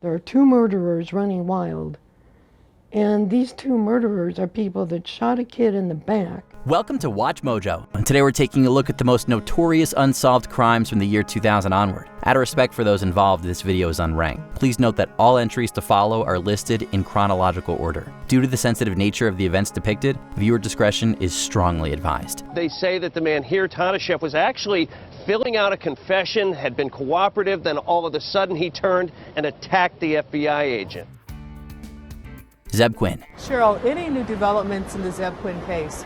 There are two murderers running wild, and these two murderers are people that shot a kid in the back. Welcome to Watch Mojo, and today we're taking a look at the most notorious unsolved crimes from the year 2000 onward. Out of respect for those involved, this video is unranked. Please note that all entries to follow are listed in chronological order. Due to the sensitive nature of the events depicted, viewer discretion is strongly advised. They say that the man here, Toshev, was actually filling out a confession, had been cooperative, then all of a sudden he turned and attacked the FBI agent. Zeb Quinn. Cheryl, any new developments in the Zeb Quinn case?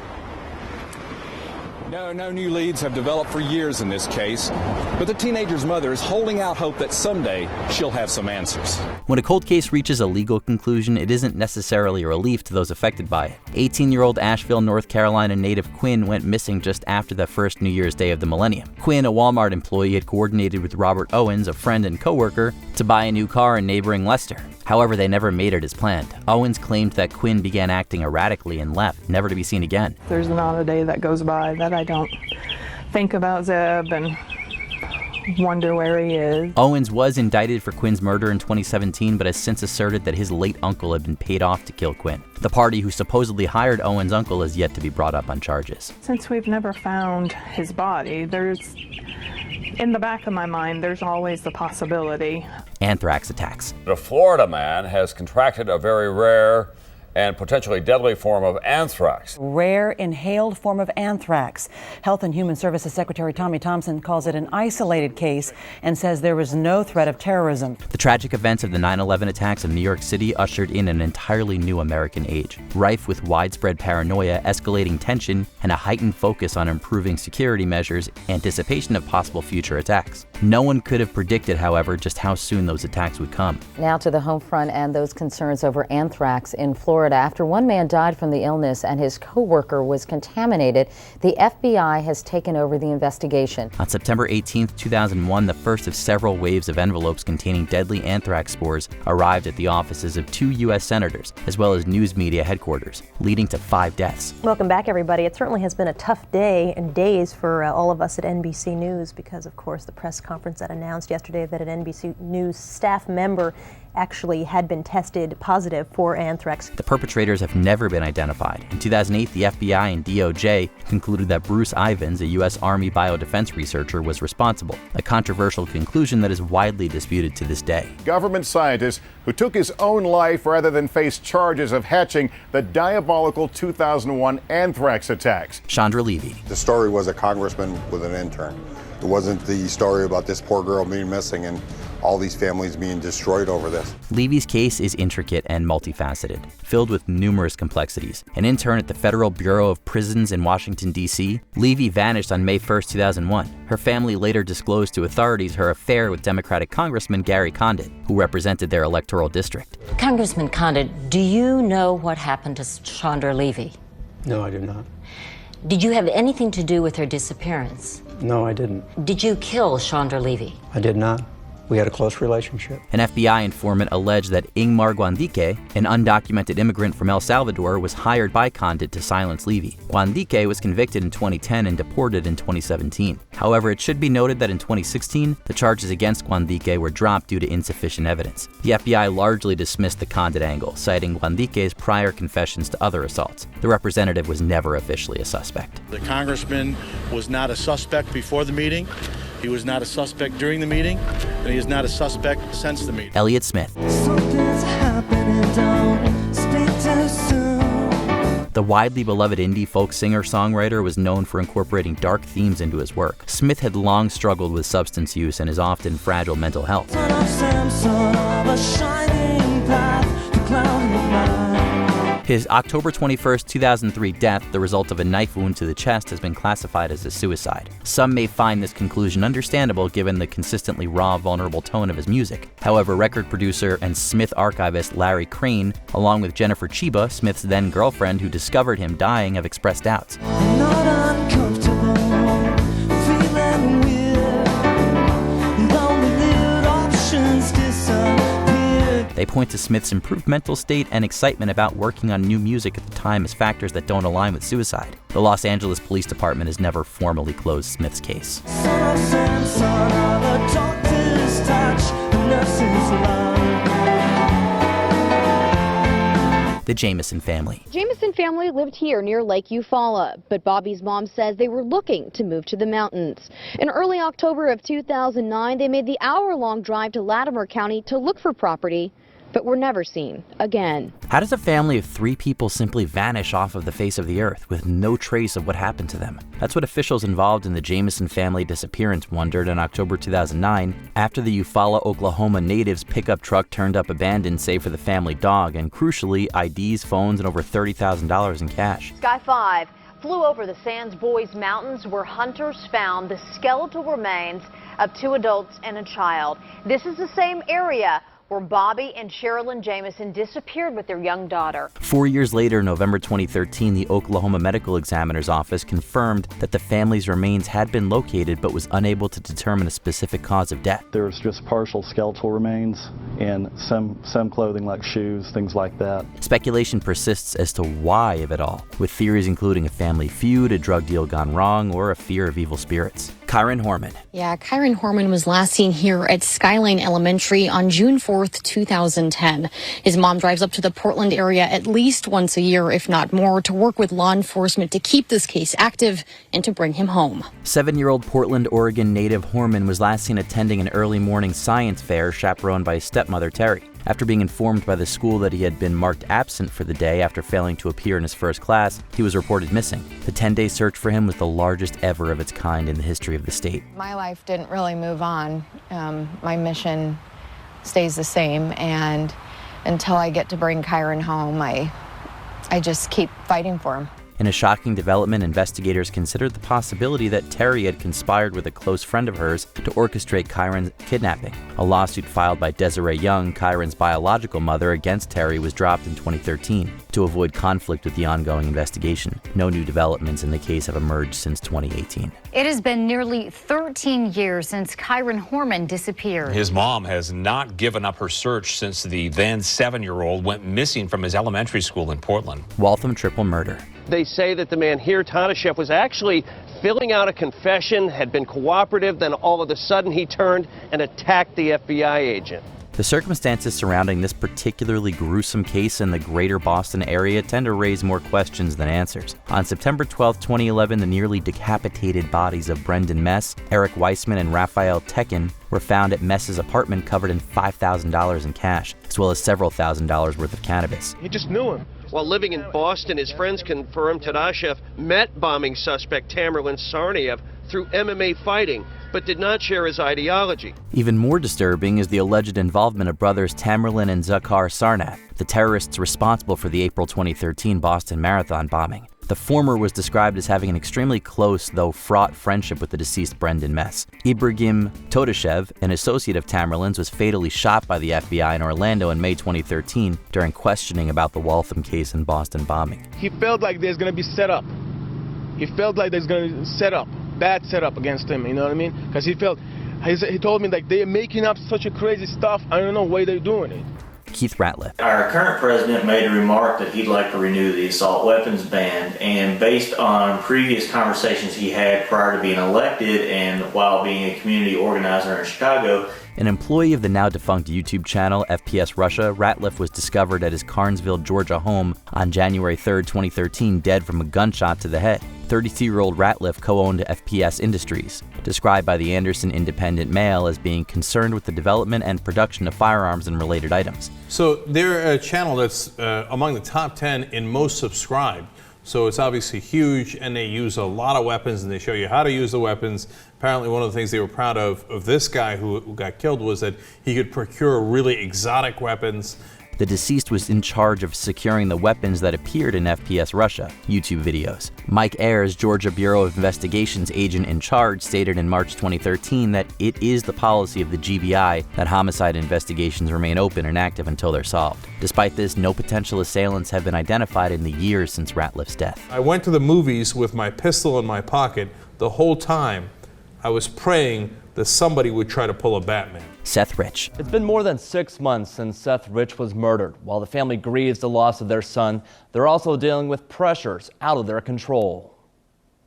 No new leads have developed for years in this case, but the teenager's mother is holding out hope that someday she'll have some answers. When a cold case reaches a legal conclusion, it isn't necessarily a relief to those affected by it. 18-year-old Asheville, North Carolina native Quinn went missing just after the first New Year's Day of the millennium. Quinn, a Walmart employee, had coordinated with Robert Owens, a friend and coworker, to buy a new car in neighboring Leicester. However, they never made it as planned. Owens claimed that Quinn began acting erratically and left, never to be seen again. There's not a day that goes by that I don't think about Zeb and wonder where he is. Owens was indicted for Quinn's murder in 2017, but has since asserted that his late uncle had been paid off to kill Quinn. The party who supposedly hired Owens' uncle is yet to be brought up on charges. Since we've never found his body, in the back of my mind, there's always the possibility. Anthrax attacks. A Florida man has contracted a very rare and potentially deadly form of anthrax. Rare inhaled form of anthrax. Health and Human Services Secretary Tommy Thompson calls it an isolated case and says there was no threat of terrorism. The tragic events of the 9/11 attacks in New York City ushered in an entirely new American age, rife with widespread paranoia, escalating tension, and a heightened focus on improving security measures, anticipation of possible future attacks. No one could have predicted, however, just how soon those attacks would come. Now to the home front and those concerns over anthrax in Florida. After one man died from the illness and his co-worker was contaminated, the FBI has taken over the investigation. On September 18, 2001, the first of several waves of envelopes containing deadly anthrax spores arrived at the offices of 2 U.S. senators, as well as news media headquarters, leading to 5 deaths. Welcome back, everybody. It certainly has been a tough day and days for all of us at NBC News because, of course, the press conference that announced yesterday that an NBC News staff member actually had been tested positive for anthrax. The perpetrators have never been identified. In 2008, the FBI and DOJ concluded that Bruce Ivins, a U.S. Army biodefense researcher, was responsible, a controversial conclusion that is widely disputed to this day. Government scientist who took his own life rather than face charges of hatching the diabolical 2001 anthrax attacks. Chandra Levy. The story was a congressman with an intern. It wasn't the story about this poor girl being missing and all these families being destroyed over this. Levy's case is intricate and multifaceted, filled with numerous complexities. An intern at the Federal Bureau of Prisons in Washington, D.C., Levy vanished on May 1, 2001. Her family later disclosed to authorities her affair with Democratic Congressman Gary Condit, who represented their electoral district. Congressman Condit, do you know what happened to Shandra Levy? No, I do not. Did you have anything to do with her disappearance? No, I didn't. Did you kill Shandra Levy? I did not. We had a close relationship. An FBI informant alleged that Ingmar Guandique, an undocumented immigrant from El Salvador, was hired by Condit to silence Levy. Guandique was convicted in 2010 and deported in 2017. However, it should be noted that in 2016, the charges against Guandique were dropped due to insufficient evidence. The FBI largely dismissed the Condit angle, citing Guandique's prior confessions to other assaults. The representative was never officially a suspect. The congressman was not a suspect before the meeting. He was not a suspect during the meeting, and he is not a suspect since the meeting. Elliot Smith. The widely beloved indie folk singer-songwriter was known for incorporating dark themes into his work. Smith had long struggled with substance use and his often fragile mental health. His October 21, 2003 death, the result of a knife wound to the chest, has been classified as a suicide. Some may find this conclusion understandable given the consistently raw, vulnerable tone of his music. However, record producer and Smith archivist Larry Crane, along with Jennifer Chiba, Smith's then-girlfriend who discovered him dying, have expressed doubts. They point to Smith's improved mental state and excitement about working on new music at the time as factors that don't align with suicide. The Los Angeles Police Department has never formally closed Smith's case. Son of Sam, son of a doctor's touch, a nurse's love. the Jameson family. Jameson family lived here near Lake Eufaula, but Bobby's mom says they were looking to move to the mountains. In early October of 2009, they made the hour-long drive to Latimer County to look for property, but were never seen again. How does a family of 3 people simply vanish off of the face of the earth with no trace of what happened to them? That's what officials involved in the Jameson family disappearance wondered in October 2009 after the Eufaula, Oklahoma native's pickup truck turned up abandoned save for the family dog and, crucially, IDs, phones, and over $30,000 in cash. Sky 5 flew over the Sands Boys Mountains where hunters found the skeletal remains of 2 adults and a child. This is the same area where Bobby and Sherilyn Jameson disappeared with their young daughter. 4 years later, November 2013, the Oklahoma Medical Examiner's Office confirmed that the family's remains had been located but was unable to determine a specific cause of death. There's just partial skeletal remains and some clothing like shoes, things like that. Speculation persists as to why of it all, with theories including a family feud, a drug deal gone wrong, or a fear of evil spirits. Kyron Horman. Yeah, Kyron Horman was last seen here at Skyline Elementary on June 4th, 2010. His mom drives up to the Portland area at least once a year, if not more, to work with law enforcement to keep this case active and to bring him home. 7-year-old Portland, Oregon native Horman was last seen attending an early morning science fair chaperoned by his stepmother, Terry. After being informed by the school that he had been marked absent for the day after failing to appear in his first class, he was reported missing. The 10-day search for him was the largest ever of its kind in the history of the state. My life didn't really move on. My mission stays the same, and until I get to bring Kyron home, I just keep fighting for him. In a shocking development, investigators considered the possibility that Terry had conspired with a close friend of hers to orchestrate Kyron's kidnapping. A lawsuit filed by Desiree Young, Kyron's biological mother, against Terry was dropped in 2013 to avoid conflict with the ongoing investigation. No new developments in the case have emerged since 2018. It has been nearly 13 years since Kyron Horman disappeared. His mom has not given up her search since the then 7-year-old went missing from his elementary school in Portland. Waltham Triple Murder. They say that the man here, Toshev, was actually filling out a confession, had been cooperative, then all of a sudden he turned and attacked the FBI agent. The circumstances surrounding this particularly gruesome case in the greater Boston area tend to raise more questions than answers. On September 12, 2011, the nearly decapitated bodies of Brendan Mess, Eric Weissman, and Raphael Tekin were found at Mess's apartment covered in $5,000 in cash, as well as several $1,000s worth of cannabis. He just knew him. While living in Boston, his friends confirmed Toshev met bombing suspect Tamerlan Tsarnaev through MMA fighting, but did not share his ideology. Even more disturbing is the alleged involvement of brothers Tamerlan and Zakhar Sarnath, the terrorists responsible for the April 2013 Boston Marathon bombing. The former was described as having an extremely close, though fraught, friendship with the deceased Brendan Mess. Ibragim Toshev, an associate of Tamerlan's, was fatally shot by the FBI in Orlando in May 2013 during questioning about the Waltham case and Boston bombing. He felt like there's going to be set up. He felt like there's going to be set up, bad setup against him, you know what I mean? Because he told me like they're making up such a crazy stuff, I don't know why they're doing it. Keith Ratliff. Our current president made a remark that he'd like to renew the assault weapons ban, and based on previous conversations he had prior to being elected and while being a community organizer in Chicago. An employee of the now-defunct YouTube channel FPS Russia, Ratliff was discovered at his Carnesville, Georgia home on January 3, 2013, dead from a gunshot to the head. 32-year-old Ratliff co-owned FPS Industries, described by the Anderson Independent Mail as being concerned with the development and production of firearms and related items. So they're a channel that's among the top 10 in most subscribed. So it's obviously huge, and they use a lot of weapons, and they show you how to use the weapons. Apparently one of the things they were proud of this guy who got killed was that he could procure really exotic weapons. The deceased was in charge of securing the weapons that appeared in FPS Russia YouTube videos. Mike Ayers, Georgia Bureau of Investigation's agent in charge, stated in March 2013 that it is the policy of the GBI that homicide investigations remain open and active until they're solved. Despite this, no potential assailants have been identified in the years since Ratliff's death. I went to the movies with my pistol in my pocket. The whole time I was praying that somebody would try to pull a Batman. Seth Rich. It's been more than 6 months since Seth Rich was murdered. While the family grieves the loss of their son, they're also dealing with pressures out of their control.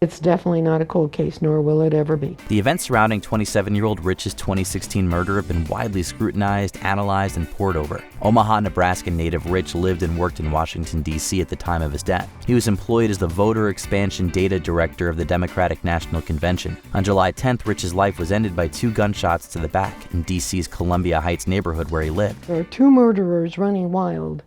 It's definitely not a cold case, nor will it ever be. The events surrounding 27-year-old Rich's 2016 murder have been widely scrutinized, analyzed, and pored over. Omaha, Nebraska native Rich lived and worked in Washington, D.C. at the time of his death. He was employed as the voter expansion data director of the Democratic National Convention. On July 10th, Rich's life was ended by 2 gunshots to the back in D.C.'s Columbia Heights neighborhood where he lived. There are 2 murderers running wild.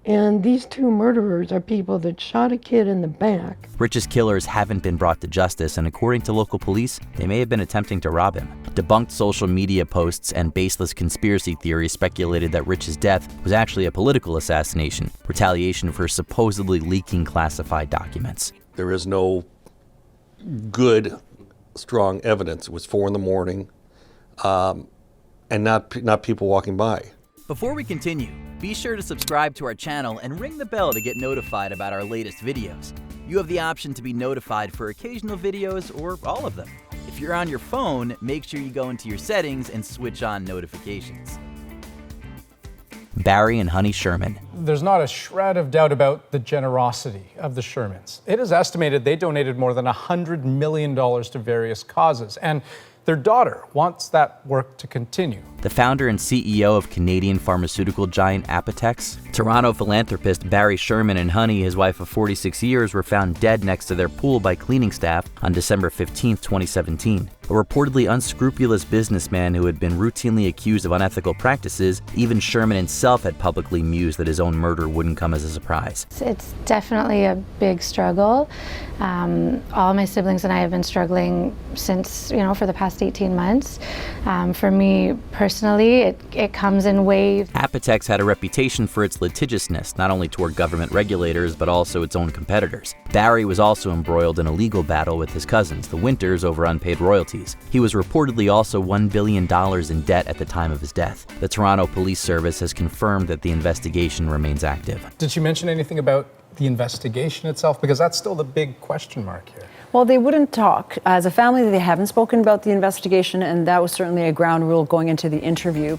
And these 2 murderers are people that shot a kid in the back. Rich's killers haven't been brought to justice, and according to local police, they may have been attempting to rob him. Debunked social media posts and baseless conspiracy theories speculated that Rich's death was actually a political assassination, retaliation for supposedly leaking classified documents. There is no good, strong evidence. It was 4 in the morning, and not people walking by. Before we continue, be sure to subscribe to our channel and ring the bell to get notified about our latest videos. You have the option to be notified for occasional videos or all of them. If you're on your phone, make sure you go into your settings and switch on notifications. Barry and Honey Sherman. There's not a shred of doubt about the generosity of the Shermans. It is estimated they donated more than $100 million to various causes, and their daughter wants that work to continue. The founder and CEO of Canadian pharmaceutical giant Apotex, Toronto philanthropist Barry Sherman and Honey, his wife of 46 years, were found dead next to their pool by cleaning staff on December 15, 2017. A reportedly unscrupulous businessman who had been routinely accused of unethical practices, even Sherman himself had publicly mused that his own murder wouldn't come as a surprise. It's definitely a big struggle. All my siblings and I have been struggling since, for the past 18 months. For me personally, it comes in waves. Apotex had a reputation for its litigiousness, not only toward government regulators, but also its own competitors. Barry was also embroiled in a legal battle with his cousins, the Winters, over unpaid royalties. He was reportedly also $1 billion in debt at the time of his death. The Toronto Police Service has confirmed that the investigation remains active. Did she mention anything about the investigation itself? Because that's still the big question mark here. Well, they wouldn't talk. As a family, they haven't spoken about the investigation, and that was certainly a ground rule going into the interview.